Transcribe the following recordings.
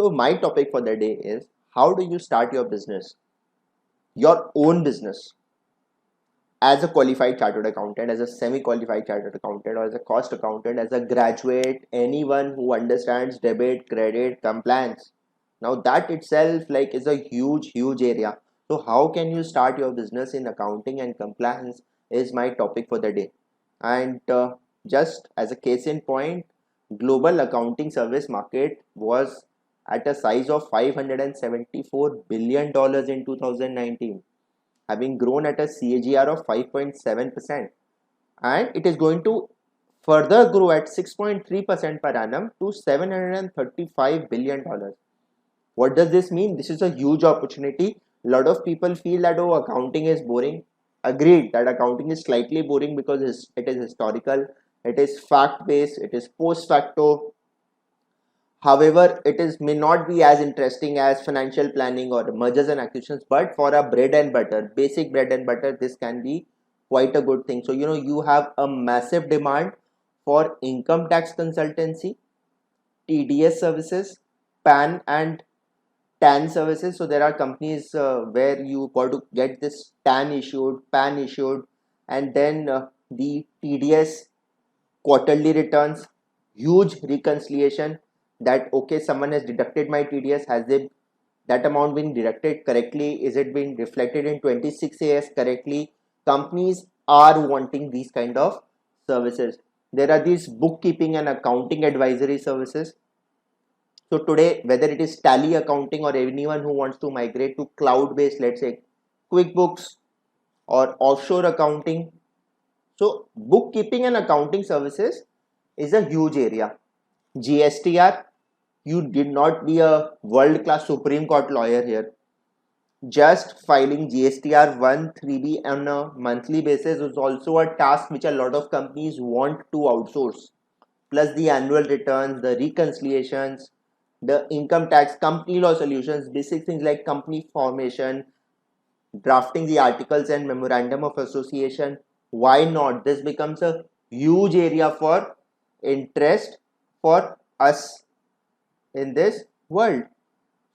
So my topic for the day is, how do you start your business, your own business, as a qualified chartered accountant, as a semi-qualified chartered accountant, or as a cost accountant, as a graduate, anyone who understands debit, credit, compliance. Now that itself is a huge area. So how can you start your business in accounting and compliance is my topic for the day. And just as a case in point, global accounting service market was at a size of $574 billion in 2019, having grown at a CAGR of 5.7%, and it is going to further grow at 6.3% per annum to $735 billion. What does this mean? This is a huge opportunity. A lot of people feel that, oh, accounting is boring. Agreed that accounting is slightly boring because it is historical, it is fact based, it is post facto. However, it is may not be as interesting as financial planning or mergers and acquisitions, but for a bread and butter, basic bread and butter, this can be quite a good thing. So, you have a massive demand for income tax consultancy, TDS services, PAN and TAN services. So there are companies where you got to get this TAN issued, PAN issued, and then the TDS quarterly returns, huge reconciliation, that okay, someone has deducted my TDS, has that amount been deducted correctly, is it being reflected in 26 AS correctly? Companies are wanting these kind of services. There are these bookkeeping and accounting advisory services. So today, whether it is tally accounting or anyone who wants to migrate to cloud based, let's say QuickBooks or offshore accounting, so bookkeeping and accounting services is a huge area. GSTR, you did not be a world-class Supreme Court lawyer here. Just filing GSTR 1 3B on a monthly basis is also a task which a lot of companies want to outsource. Plus the annual returns, the reconciliations, the income tax, company law solutions, basic things like company formation, drafting the articles and memorandum of association. Why not? This becomes a huge area for interest for us in this world.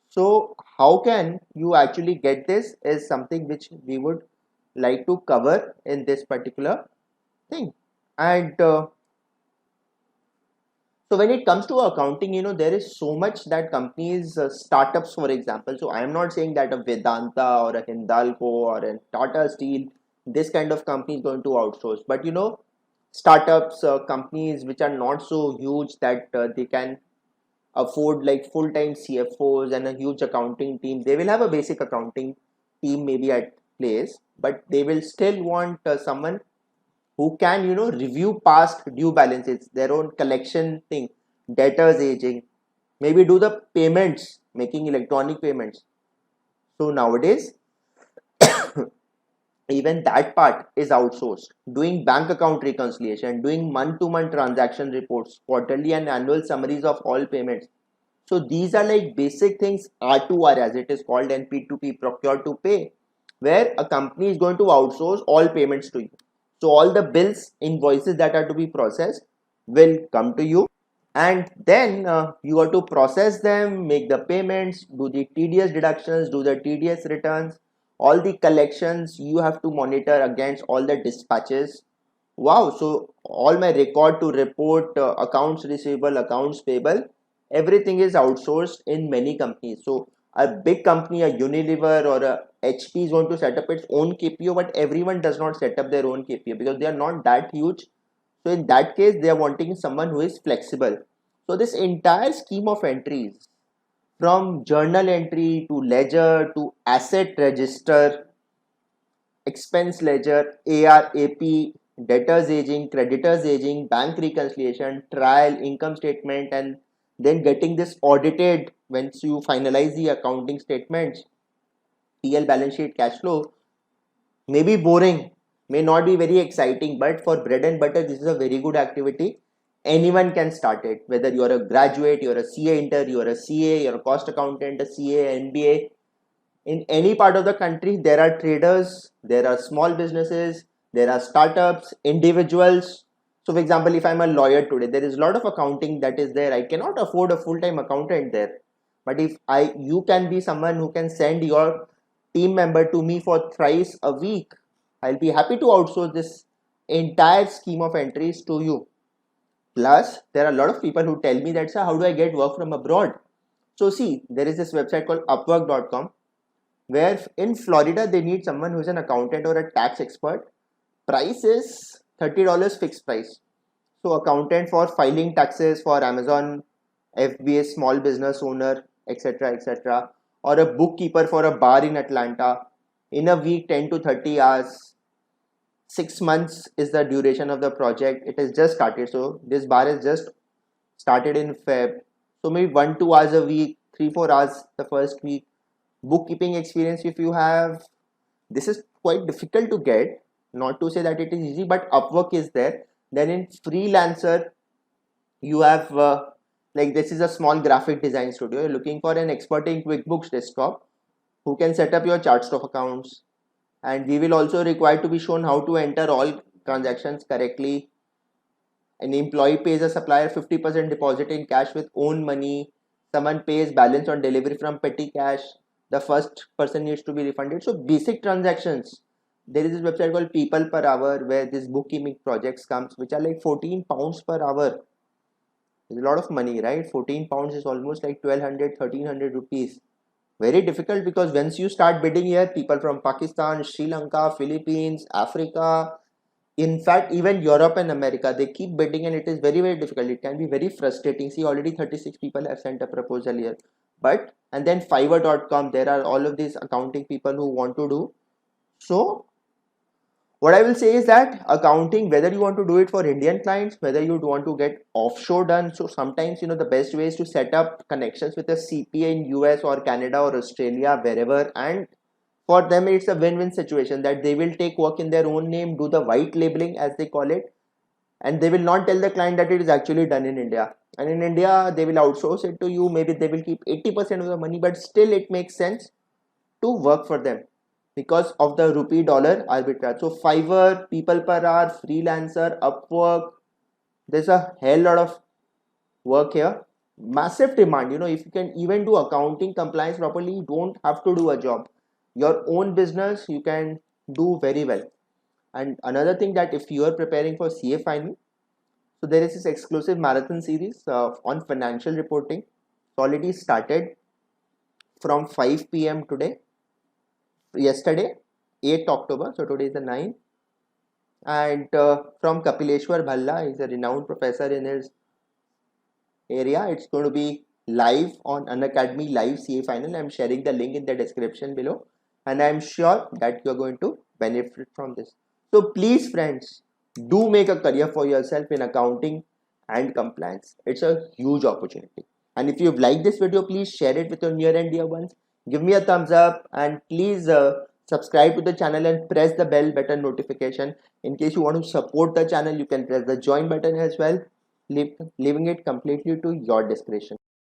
So how can you actually get this is something which we would like to cover in this particular thing. And so when it comes to accounting, there is so much that companies, startups, for example. So I am not saying that a Vedanta or a Hindalco or a Tata Steel, this kind of company is going to outsource. But startups, companies which are not so huge that they can afford like full-time CFOs and a huge accounting team. They will have a basic accounting team maybe at place, but they will still want someone who can review past due balances, their own collection thing, debtors aging, maybe do the payments, making electronic payments. So nowadays even that part is outsourced, doing bank account reconciliation, doing month to month transaction reports, quarterly and annual summaries of all payments. So these are like basic things, R2R as it is called, and P2P, procure to pay, where a company is going to outsource all payments to you. So all the bills, invoices that are to be processed will come to you, and then you have to process them, make the payments, do the TDS deductions, do the TDS returns, all the collections you have to monitor against all the dispatches. Wow, so all my record to report, accounts receivable, accounts payable, everything is outsourced in many companies. So a big company, a Unilever or a HP is going to set up its own KPO, but everyone does not set up their own KPO because they are not that huge. So in that case, they are wanting someone who is flexible. So this entire scheme of entries, from journal entry to ledger to asset register, expense ledger, AR, AP, debtors aging, creditors aging, bank reconciliation, trial, income statement, and then getting this audited once you finalize the accounting statements, PL, balance sheet, cash flow, may be boring, may not be very exciting, but for bread and butter, this is a very good activity. Anyone can start it, whether you're a graduate, you're a CA inter, you're a CA, you're a cost accountant, a CA, MBA. In any part of the country, there are traders, there are small businesses, there are startups, individuals. So for example, if I'm a lawyer today, there is a lot of accounting that is there. I cannot afford a full-time accountant there. But if you can be someone who can send your team member to me for thrice a week, I'll be happy to outsource this entire scheme of entries to you. Plus, there are a lot of people who tell me that, sir, how do I get work from abroad? So see, there is this website called upwork.com where in Florida they need someone who's an accountant or a tax expert. Price is $30 fixed price. So accountant for filing taxes for Amazon, FBA, small business owner, etc., etc., or a bookkeeper for a bar in Atlanta. In a week, 10 to 30 hours. 6 months is the duration of the project. It has just started. So this bar is just started in Feb. So maybe 1-2 hours a week, 3-4 hours the first week. Bookkeeping experience, if you have, this is quite difficult to get. Not to say that it is easy, but Upwork is there. Then in freelancer, you have like this is a small graphic design studio. You're looking for an expert in QuickBooks Desktop who can set up your charts of accounts, and we will also require to be shown how to enter all transactions correctly. An employee pays a supplier 50% deposit in cash with own money. Someone pays balance on delivery from petty cash. The first person needs to be refunded. So basic transactions. There is this website called People Per Hour where this bookkeeping projects comes, which are like 14 pounds per hour. It's a lot of money, right? 14 pounds is almost like 1200, 1300 rupees. Very difficult because once you start bidding here, people from Pakistan, Sri Lanka, Philippines, Africa, in fact, even Europe and America, they keep bidding and it is very, very difficult. It can be very frustrating. See, already 36 people have sent a proposal here. But, and then Fiverr.com, there are all of these accounting people who want to do. So, what I will say is that accounting, whether you want to do it for Indian clients, whether you want to get offshore done. So sometimes, the best way is to set up connections with a CPA in US or Canada or Australia, wherever. And for them, it's a win-win situation that they will take work in their own name, do the white labeling as they call it. And they will not tell the client that it is actually done in India. And in India, they will outsource it to you. Maybe they will keep 80% of the money, but still it makes sense to work for them because of the rupee dollar arbitrage. So Fiverr, People Per Hour, Freelancer, Upwork, there's a hell lot of work here. Massive demand. If you can even do accounting compliance properly, you don't have to do a job. Your own business, you can do very well. And another thing that if you are preparing for CA final, so there is this exclusive marathon series on financial reporting. It's already started from 5 p.m. today. Yesterday, 8th October, so today is the 9th, and from Kapileshwar Bhalla, he's a renowned professor in his area. It's going to be live on Unacademy Live CA Final. I'm sharing the link in the description below, and I'm sure that you're going to benefit from this. So please, friends, do make a career for yourself in accounting and compliance. It's a huge opportunity. And if you've liked this video, please share it with your near and dear ones. Give me a thumbs up and please subscribe to the channel and press the bell button notification. In case you want to support the channel, you can press the join button as well, leaving it completely to your discretion.